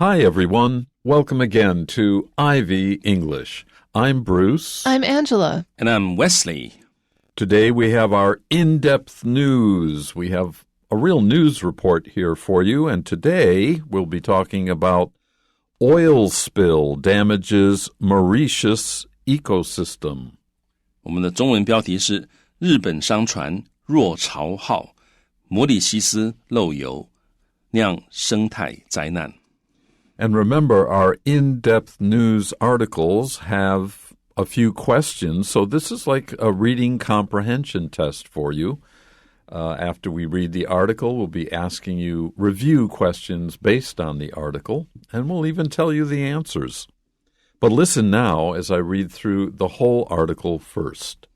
Hi, everyone. Welcome again to Ivy English. I'm Bruce. I'm Angela. And I'm Wesley. Today we have our in-depth news. We have a real news report here for you, and today we'll be talking about oil spill damages Mauritius ecosystem. 我们的中文标题是日本商船若潮号模里西斯漏油酿生态灾难。And remember, our in-depth news articles have a few questions, so this is like a reading comprehension test for you. After we read the article, we'll be asking you review questions based on the article, and we'll even tell you the answers. But listen now as I read through the whole article first.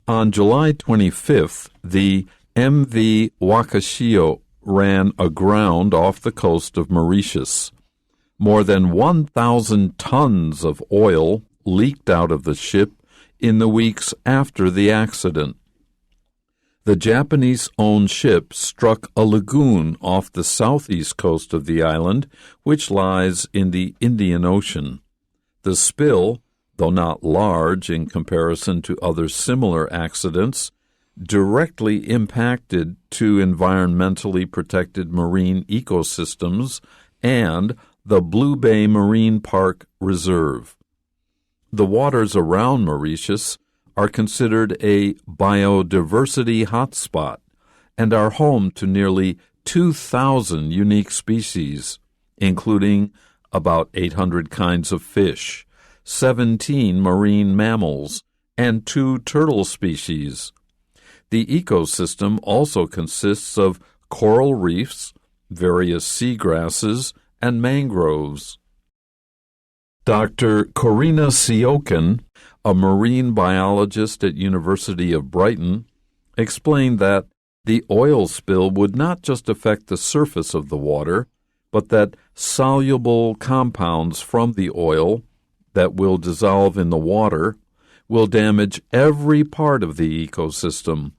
On July 25th, the MV Wakashio ran aground off the coast of Mauritius. More than 1,000 tons of oil leaked out of the ship in the weeks after the accident. The Japanese-owned ship struck a lagoon off the southeast coast of the island, which lies in the Indian Ocean. The spill, though not large in comparison to other similar accidents, directly impacted two environmentally protected marine ecosystems and the Blue Bay Marine Park Reserve. The waters around Mauritius are considered a biodiversity hotspot and are home to nearly 2,000 unique species, including about 800 kinds of fish, 17 marine mammals, and 2 turtle species. The ecosystem also consists of coral reefs, various seagrasses, and mangroves. Dr. Corina Siokin, a marine biologist at University of Brighton, explained that the oil spill would not just affect the surface of the water, but that soluble compounds from the oil that will dissolve in the water will damage every part of the ecosystem.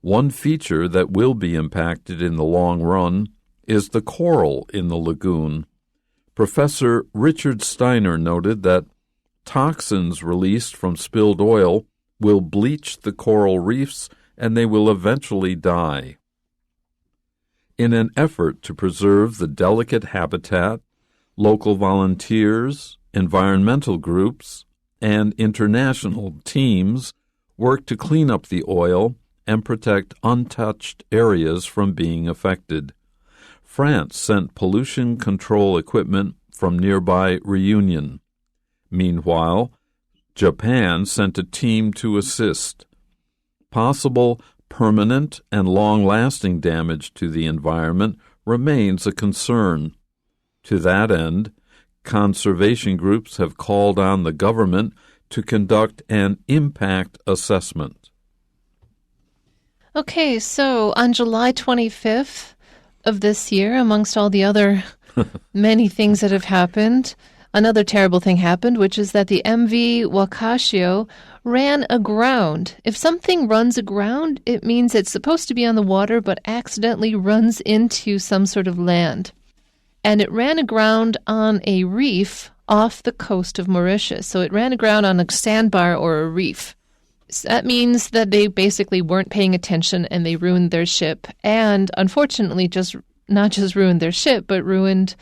One feature that will be impacted in the long run is the coral in the lagoon. Professor Richard Steiner noted that toxins released from spilled oil will bleach the coral reefs and they will eventually die. In an effort to preserve the delicate habitat, local volunteers, environmental groups, and international teams work to clean up the oil and protect untouched areas from being affected. France sent pollution control equipment from nearby Réunion. Meanwhile, Japan sent a team to assist. Possible permanent and long-lasting damage to the environment remains a concern. To that end, conservation groups have called on the government to conduct an impact assessment. Okay, so on July 25th of this year, amongst all the other many things that have happened, another terrible thing happened, which is that the MV Wakashio ran aground. If something runs aground, it means it's supposed to be on the water, but accidentally runs into some sort of land. And it ran aground on a reef off the coast of Mauritius. So it ran aground on a sandbar or a reef. So that means that they basically weren't paying attention and they ruined their ship. And unfortunately, not just ruined their ship, but ruined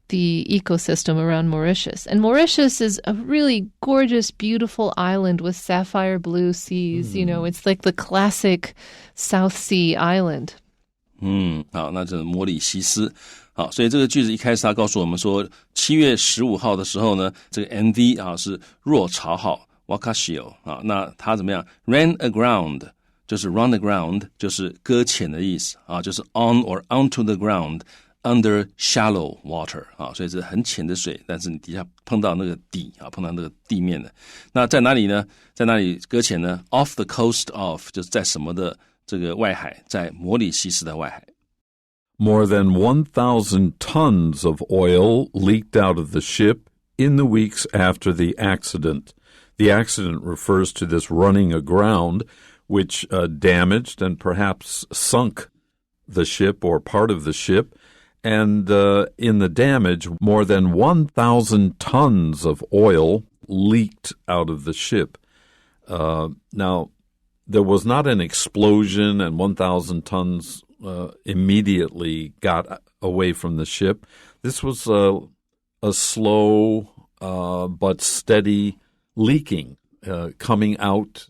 the ecosystem around Mauritius. And Mauritius is a really gorgeous, beautiful island with sapphire blue seas. You know, it's like the classic South Sea island. 好，那这模里西斯。好，所以这个句子一开始他告诉我们说，7月15号的时候呢，这个 MV 啊是若潮号 Wakashio 啊，那它怎么样 ？Ran aground 就是 run aground 就是搁浅的意思啊，就是 on or onto the ground under shallow water 啊，所以是很浅的水，但是你底下碰到那个底啊，碰到那个地面的。那在哪里呢？在哪里搁浅呢 ？Off the coast of 就是在什么的这个外海，在模里西斯的外海。More than 1,000 tons of oil leaked out of the ship in the weeks after the accident. The accident refers to this running aground, which damaged and perhaps sunk the ship or part of the ship, And in the damage, more than 1,000 tons of oil leaked out of the ship. Now, there was not an explosion and 1,000 tons immediately got away from the ship. This was a slow but steady leaking coming out.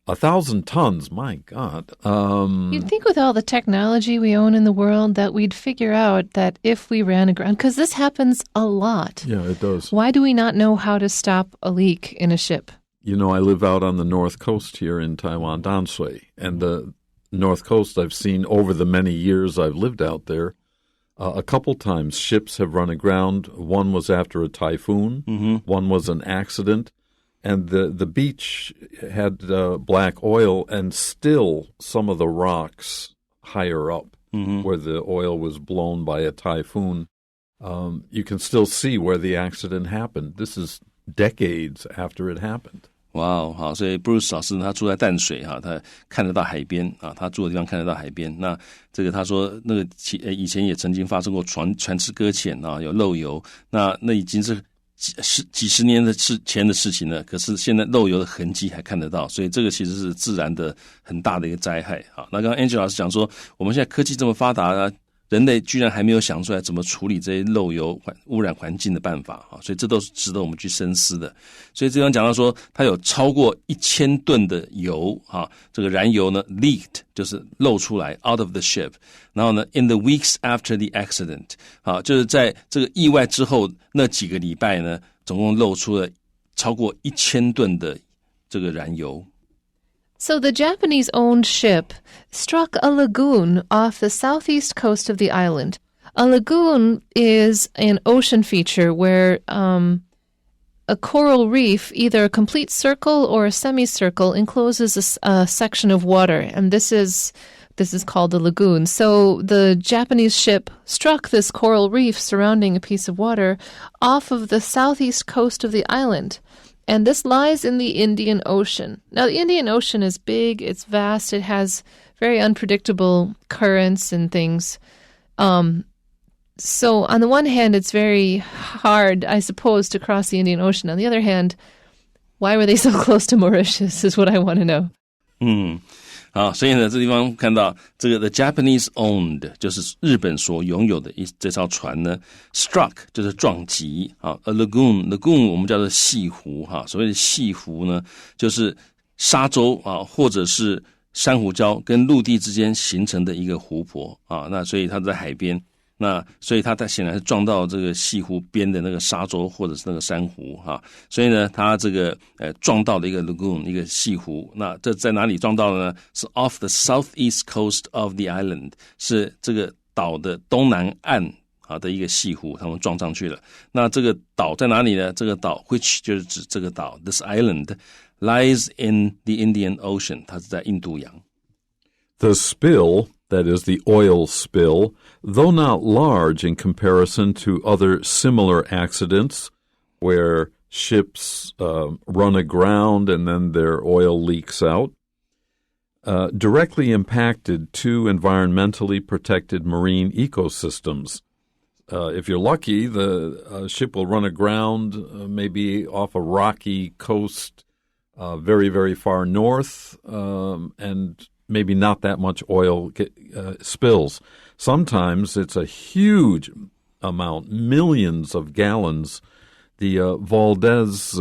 1,000 tons, my God. You'd think with all the technology we own in the world that we'd figure out that if we ran aground, because this happens a lot. Yeah, it does. Why do we not know how to stop a leak in a ship? You know, I live out on the north coast here in Taiwan, Danshui, and the north coast I've seen over the many years I've lived out there. A couple times ships have run aground. One was after a typhoon. One was an accident. And the beach had black oil, and still some of the rocks higher up where the oil was blown by a typhoon, you can still see where the accident happened. This is decades after it happened. 哇哦，好，所以 Bruce 老师他住在淡水哈，他看得到海边啊，他住的地方看得到海边。那这个他说那个以前也曾经发生过船只搁浅啊，有漏油，那已经是几十年前的事情了，可是现在漏油的痕迹还看得到，所以这个其实是自然的很大的一个灾害。好，那刚刚 Angela 老师讲说，我们现在科技这么发达啊，人类居然还没有想出来怎么处理这些漏油污染环境的办法啊，所以这都是值得我们去深思的。所以这地方讲到说，它有超过1000吨的油啊，这个燃油呢 leaked 就是漏出来 out of the ship， 然后呢 in the weeks after the accident， 啊，就是在这个意外之后那几个礼拜呢，总共漏出了超过1000吨的这个燃油。So the Japanese-owned ship struck a lagoon off the southeast coast of the island. A lagoon is an ocean feature where a coral reef, either a complete circle or a semicircle, encloses a section of water, and this is called a lagoon. So the Japanese ship struck this coral reef surrounding a piece of water off of the southeast coast of the island. And this lies in the Indian Ocean. Now, the Indian Ocean is big, it's vast, it has very unpredictable currents and things. So on the one hand, it's very hard, I suppose, to cross the Indian Ocean. On the other hand, why were they so close to Mauritius is what I want to know. 好，所以呢，这地方看到这个 the Japanese owned 就是日本所拥有的这艘船呢 ，struck 就是撞击啊 ，a lagoon 我们叫做潟湖哈，所谓的潟湖呢，就是沙洲啊，或者是珊瑚礁跟陆地之间形成的一个湖泊啊，那所以它在海边。那所以它显然是撞到这个西湖边的那个沙洲或者是那个珊瑚哈，所以呢，它这个撞到了一个 lagoon 一个西湖。那这在哪里撞到了呢？是 off the southeast coast of the island， 是这个岛的东南岸啊的一个西湖，他们撞上去了。那这个岛在哪里呢？这个岛 which 就是指这个岛 ，this island lies in the Indian Ocean， 它是在印度洋。The spill, that is the oil spill, though not large in comparison to other similar accidents where ships run aground and then their oil leaks out, directly impacted two environmentally protected marine ecosystems. If you're lucky, the ship will run aground maybe off a rocky coast very, very far north, and maybe not that much oil spills. Sometimes it's a huge amount, millions of gallons. The Valdez,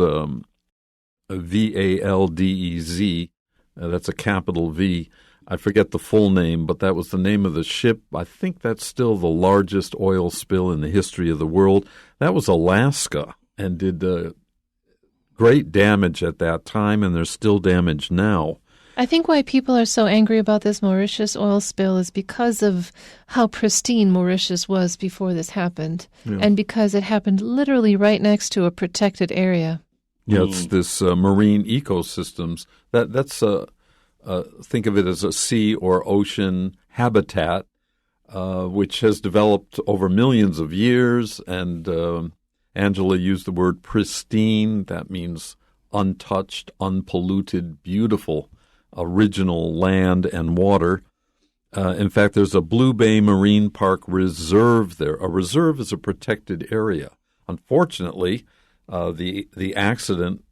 V-A-L-D-E-Z, that's a capital V. I forget the full name, but that was the name of the ship. I think that's still the largest oil spill in the history of the world. That was Alaska and did great damage at that time, and there's still damage now. I think why people are so angry about this Mauritius oil spill is because of how pristine Mauritius was before this happened, and because it happened literally right next to a protected area. Yeah, it's this marine ecosystems. That's think of it as a sea or ocean habitat, which has developed over millions of years. And Angela used the word pristine. That means untouched, unpolluted, beautiful. Original land and water. In fact, there's a Blue Bay Marine Park reserve there. A reserve is a protected area. Unfortunately, the accident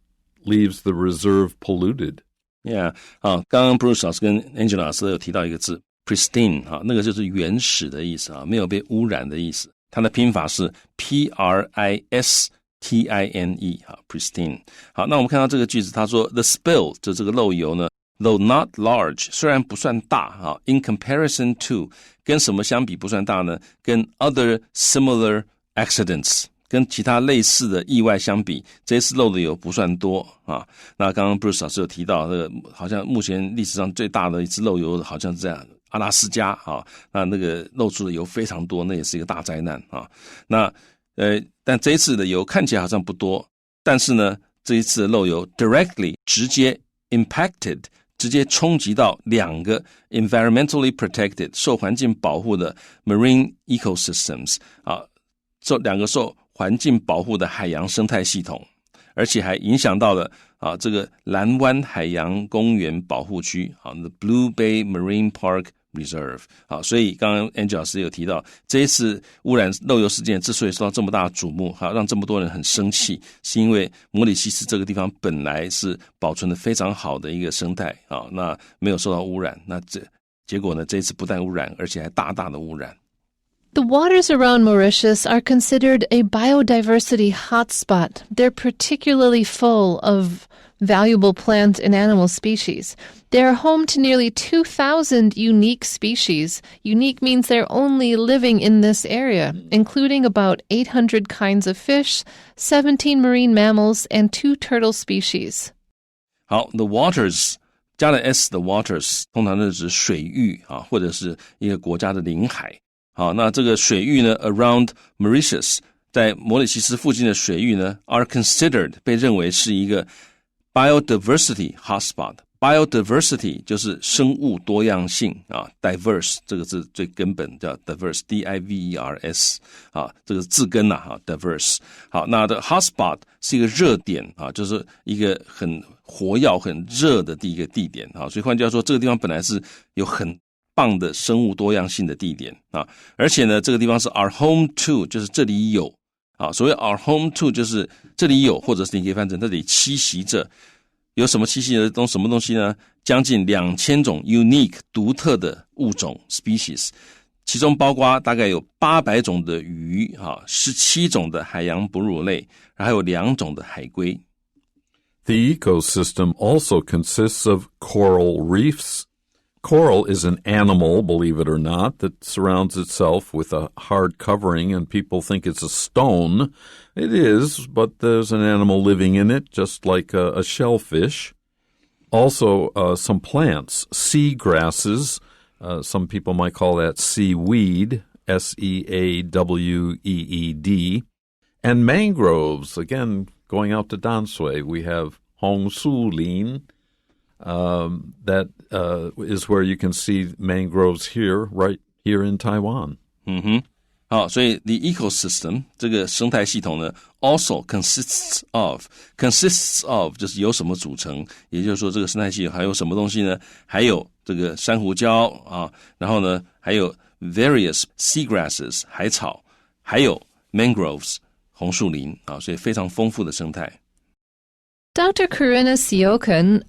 leaves the reserve polluted. Yeah, 刚刚 Bruce 老师跟 Angela 老师有提到一个字 pristine 那个就是原始的意思没有被污染的意思。它的拼法是 Pristine pristine。好，那我们看到这个句子，他说 The spill 就这个漏油呢，though not large 虽然不算大in comparison to 跟什么相比不算大呢？跟 other similar accidents 跟其他类似的意外相比，这一次漏的油不算多那刚刚 Bruce 老师有提到这个好像目前历史上最大的一次漏油好像是这样阿拉斯加那个漏出的油非常多，那也是一个大灾难那但这一次的油看起来好像不多，但是呢这一次的漏油 directly 直接 impacted 直接冲击到两个 environmentally protected 受环境保护的 marine ecosystems 两个受环境保护的海洋生态系统，而且还影响到了这个蓝湾海洋公园保护区the Blue Bay Marine Park Reserve 所以刚刚 Angela 老师有提到这一次污染漏油事件之所以受到这么大的瞩目让这么多人很生气，是因为摩里西斯这个地方本来是保存的非常好的一个生态那没有受到污染，那结果呢这一次不但污染而且还大大的污染。The waters around Mauritius are considered a biodiversity hotspot. They're particularly full of valuable plant and animal species. They're home to nearly 2,000 unique species. Unique means they're only living in this area, including about 800 kinds of fish, 17 marine mammals, and 2 turtle species. 好 ，the waters 加了 s 的 waters 通常是指水域或者是一个国家的领海。好，那这个水域呢 around Mauritius 在摩里西斯附近的水域呢 are considered 被认为是一个 biodiversity hotspot。 biodiversity 就是生物多样性diverse 这个字最根本叫 diverse D-I-V-E-R-S 这个字根diverse。 好，那的 hotspot 是一个热点就是一个很活跃很热的一个地点所以换句话说这个地方本来是有很棒的生物多样性的地点而且呢这个地方是 our home to 就是这里有所谓 our home to 就是这里有，或者是你可以翻成这里栖息着，有什么栖息的什么东西呢？将近2000种 unique 独特的物种 species， 其中包括大概有800种的鱼17种的海洋哺乳类，还有2种的海龟。 The ecosystem also consists of coral reefs. Coral is an animal, believe it or not, that surrounds itself with a hard covering, and people think it's a stone. It is, but there's an animal living in it, just like a shellfish. Also, some plants, sea grasses. Some people might call that seaweed, S-E-A-W-E-E-D. And mangroves, again, going out to Danshui, we have Hongsulin. That is where you can see mangroves here, right here in Taiwan. 好，所以 the ecosystem 这个生态系统呢 also consists of 就是由什么组成，也就是说这个生态系统还有什么东西呢？还有这个珊瑚礁然后呢还有 various seagrasses 海草，还有 mangroves 红树林所以非常丰富的生态。 Dr. Corinna Siokan,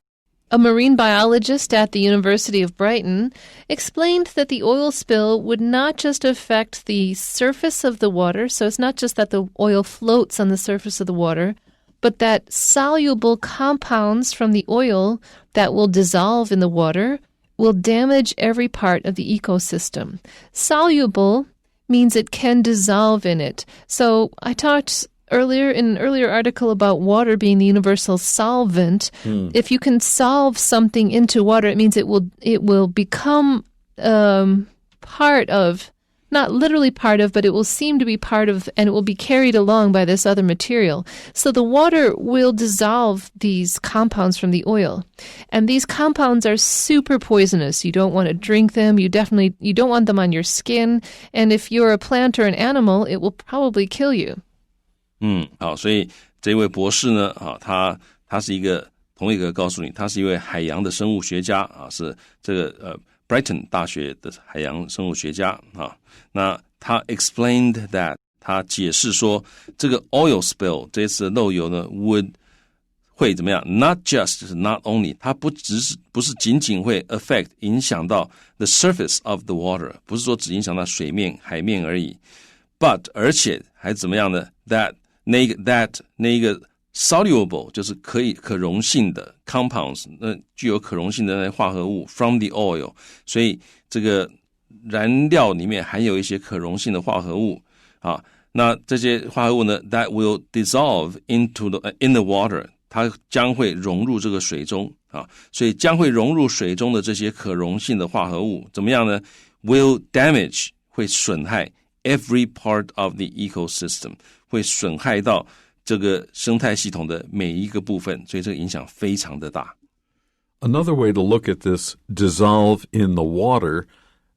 a marine biologist at the University of Brighton, explained that the oil spill would not just affect the surface of the water, so it's not just that the oil floats on the surface of the water, but that soluble compounds from the oil that will dissolve in the water will damage every part of the ecosystem. Soluble means it can dissolve in it. So I talked in an earlier article about water being the universal solvent. If you can solve something into water, it means it will become part of, not literally part of, but it will seem to be part of, and it will be carried along by this other material. So the water will dissolve these compounds from the oil. And these compounds are super poisonous. You don't want to drink them. You don't want them on your skin. And if you're a plant or an animal, it will probably kill you. 好，所以这位博士呢他是一个同一个告诉你，他是一位海洋的生物学家是这个 Brighton 大学的海洋生物学家啊，那他 explained that 他解释说，这个 oil spill 这次的漏油呢会怎么样 ？Not just 就是 not only， 它不是仅仅会 affect 影响到 the surface of the water， 不是说只影响到水面海面而已 ，but 而且还怎么样呢 ？That 那个 soluble 就是可溶性的 compounds， 那具有可溶性的那些化合物 from the oil， 所以这个燃料里面含有一些可溶性的化合物啊。那这些化合物呢 ，that will dissolve in the water， 它将会融入这个水中啊，所以将会融入水中的这些可溶性的化合物怎么样呢 ？will damage 会损害 every part of the ecosystem， 会损害到这个生态系统的每一个部分，所以这个影响非常的大。Another way to look at this dissolve in the water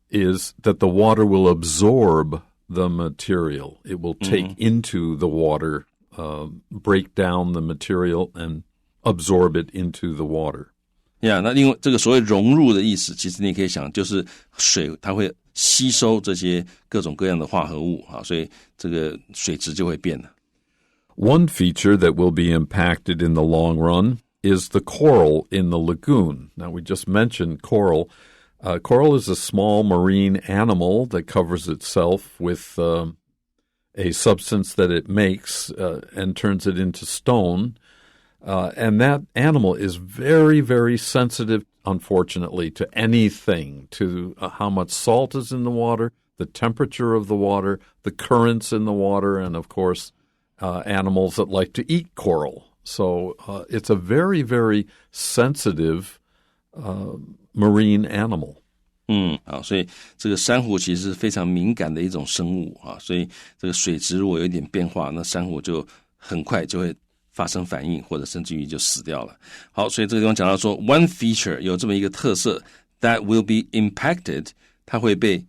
is that the water will absorb the material. It will take into the water, break down the material and absorb it into the water. Yeah, 那另外这个所谓融入的意思，其实你可以想，就是水它会吸收这些各种各样的化合物啊，所以这个水质就会变了。One feature that will be impacted in the long run is the coral in the lagoon. Now, we just mentioned coral. Coral is a small marine animal that covers itself with a substance that it makes and turns it into stone. And that animal is very, very sensitive, unfortunately, to anything, to how much salt is in the water, the temperature of the water, the currents in the water, and, of course, animals that like to eat coral. So it's a very, very sensitive marine animal. 所以这个珊瑚其实是非常敏感的一种生物啊，所以这个水质如果有一点变化，那珊瑚就很快就会发生反应，或者甚至于就死掉了。好，所以这个地方讲到说 one feature 有这么一个特色 that will be impacted， 它会被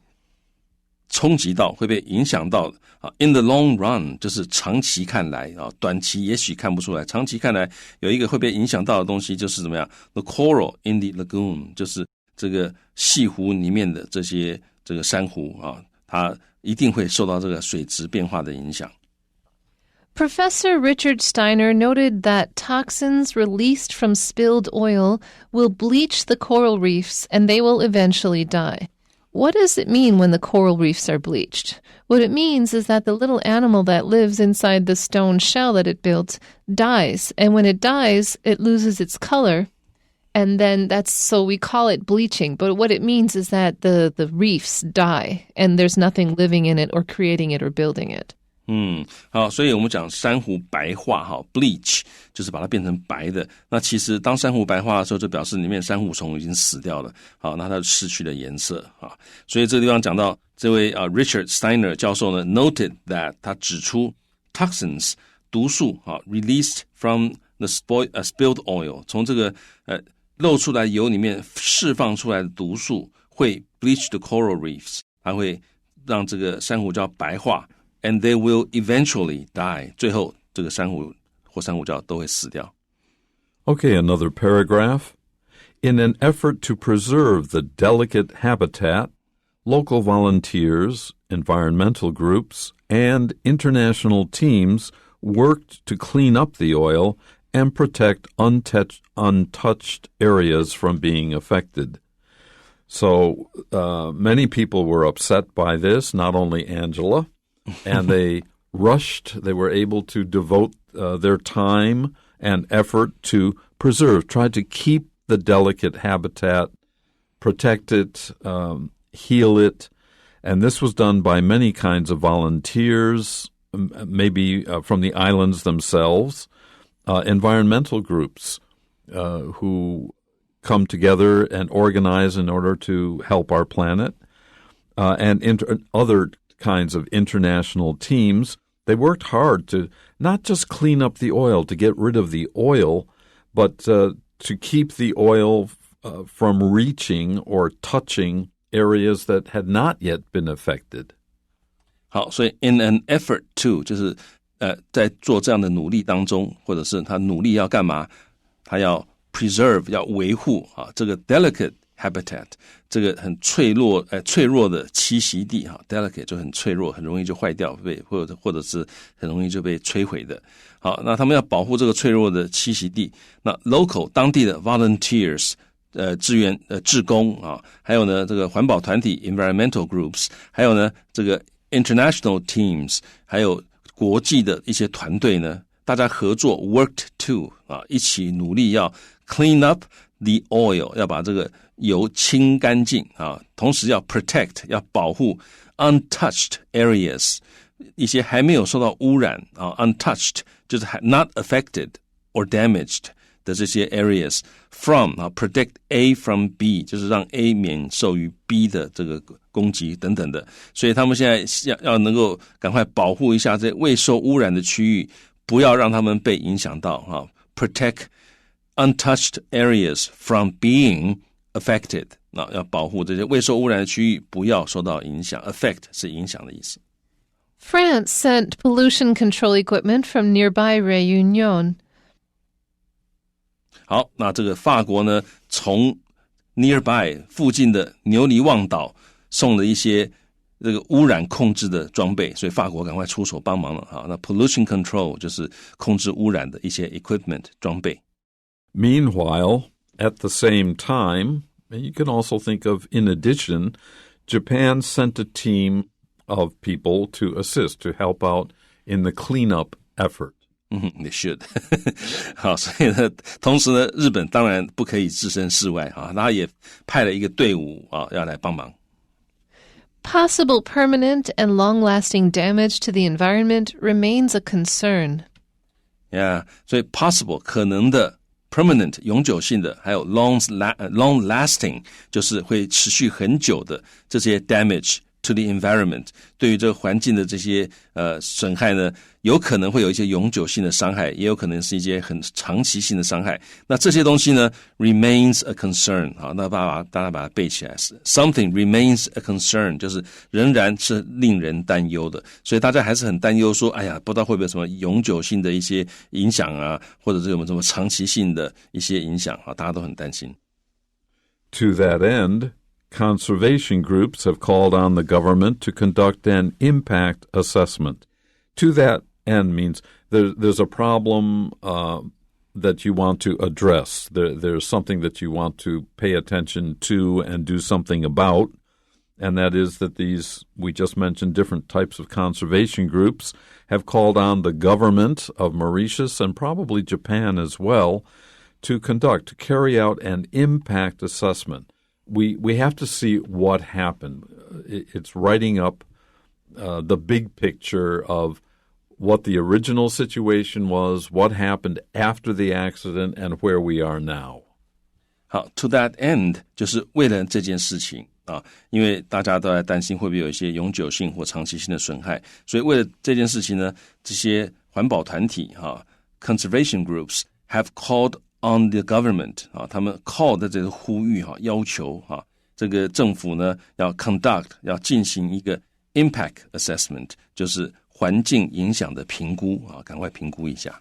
冲击到，会被影响到啊。In the long run 就是长期看来啊，短期也许看不出来，长期看来有一个会被影响到的东西就是怎么样 ？The coral in the lagoon 就是这个西湖里面的这个珊瑚啊，它一定会受到这个水质变化的影响。Professor Richard Steiner noted that toxins released from spilled oil will bleach the coral reefs and they will eventually die. What does it mean when the coral reefs are bleached? What it means is that the little animal that lives inside the stone shell that it built dies, and when it dies, it loses its color, and then so we call it bleaching, but what it means is that the reefs die, and there's nothing living in it or creating it or building it. 好，所以我们讲珊瑚白化哈 bleach 就是把它变成白的。那其实当珊瑚白化的时候，就表示里面珊瑚虫已经死掉了，好，那它就失去了颜色啊。所以这个地方讲到这位Richard Steiner 教授呢 noted that 他指出 toxins 毒素啊 released from the spilled oil 从这个漏出来油里面释放出来的毒素会 bleach the coral reefs， 它会让这个珊瑚礁白化。And they will eventually die. 最后，这个珊瑚或珊瑚礁都会死掉。Okay, another paragraph. In an effort to preserve the delicate habitat, local volunteers, environmental groups, and international teams worked to clean up the oil and protect untouched areas from being affected. So many people were upset by this, not only Angela, and they were able to devote their time and effort to try to keep the delicate habitat, protect it, heal it. And this was done by many kinds of volunteers, maybe from the islands themselves, environmental groups who come together and organize in order to help our planet, and other kinds of international teams. They worked hard to not just clean up the oil, to get rid of the oil, but to keep the oil from reaching or touching areas that had not yet been affected. 好，所以 in an effort to 就是在做这样的努力当中，或者是他努力要干嘛？他要 preserve 要维护啊这个 delicate habitat， 这个很脆弱的栖息地哈 ，delicate 就很脆弱，很容易就坏掉，或者是很容易就被摧毁的。好，那他们要保护这个脆弱的栖息地，那 local 当地的 volunteers。志工啊，还有呢这个环保团体 environmental groups， 还有呢这个 international teams， 还有国际的一些团队呢，大家合作 worked to 啊，一起努力要 clean up the oil， 要把这个油清干净啊，同时要 protect 要保护 untouched areas， 一些还没有受到污染啊 untouched 就是 not affected or damaged的这些 areas from protect A from B 就是让 A 免受于 B 的这个攻击等等的，所以他们现在要能够赶快保护一下这未受污染的区域，不要让他们被影响到protect untouched areas from being affected， 要保护这些未受污染的区域不要受到影响， affect 是影响的意思。 France sent pollution control equipment from nearby Réunion. 好，那这个法国呢，从 nearby 附近的牛尼旺岛送了一些这个污染控制的装备，所以法国赶快出手帮忙了。好，那 pollution control 就是控制污染的一些 equipment 装备。Meanwhile, at the same time, you can also think of, in addition, Japan sent a team of people to assist, to help out in the cleanup effort. They should 好，所以呢，同时呢，日本当然不可以置身事外啊，他也派了一个队伍啊，要来帮忙。Possible permanent and long-lasting damage to the environment remains a concern. Yeah, 所以 possible 可能的 permanent 永久性的，还有 long lasting 就是会持续很久的这些 damage to the environment 对于这个环境的这些损害呢，有可能会有一些永久性的伤害，也有可能是一些很长期性的伤害。那这些东西呢 remains a concern 好，那大家把它背起来 something remains a concern 就是仍然是令人担忧的，所以大家还是很担忧说，哎呀，不知道会不会有什么永久性的一些影响啊，或者是有什么长期性的一些影响啊，大家都很担心。 To that end, conservation groups have called on the government to conduct an impact assessment. To that end means there's a problem that you want to address. There's something that you want to pay attention to and do something about, and that is that these, we just mentioned, different types of conservation groups have called on the government of Mauritius and probably Japan as well to carry out an impact assessment. We have to see what happened. It's writing up the big picture of what the original situation was, what happened after the accident, and where we are now. 好 ，to that end 就是为了这件事情啊，因为大家都在担心会不会有一些永久性或长期性的损害，所以为了这件事情呢，这些环保团体conservation groups have called on the government 啊，他们 call 的这个呼吁要求这个政府呢要 conduct 要进行一个 impact assessment， 就是环境影响的评估赶快评估一下。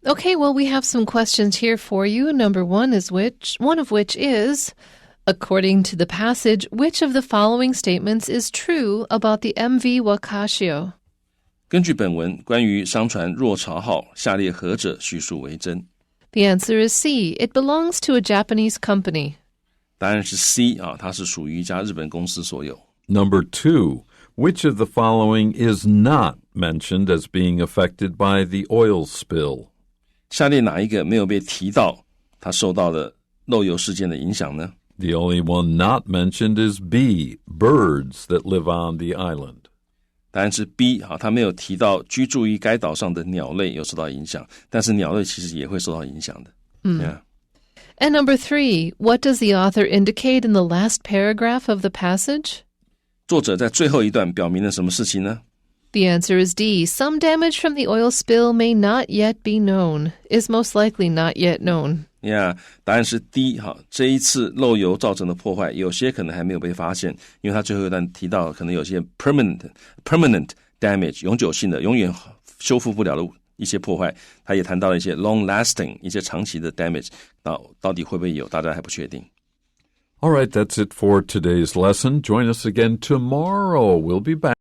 Okay, well, we have some questions here for you. Number one of which is, according to the passage, which of the following statements is true about the MV Wakashio? 根据本文，关于商船若潮号，下列何者叙述为真？ The answer is C. It belongs to a Japanese company. 答案是 C 它是属于一家日本公司所有。 Number 2, which of the following is not mentioned as being affected by the oil spill? 下列哪一个没有被提到它受到了漏油事件的影响呢？ The only one not mentioned is B, birds that live on the island. 答案是 B 它没有提到居住于该岛上的鸟类有受到影响，但是鸟类其实也会受到影响的。Yeah. And number 3, what does the author indicate in the last paragraph of the passage? 作者在最后一段表明了什么事情呢？ The answer is D. Some damage from the oil spill may not yet be known, is most likely not yet known. Yeah, 答案是 D 这一次漏油造成的破坏，有些可能还没有被发现，因为他最后一段提到可能有些 permanent damage 永久性的永远修复不了的一些破坏，他也谈到了一些 long lasting 一些长期的 damage， 到底会不会有，大家还不确定。All right, that's it for today's lesson. Join us again tomorrow. We'll be back.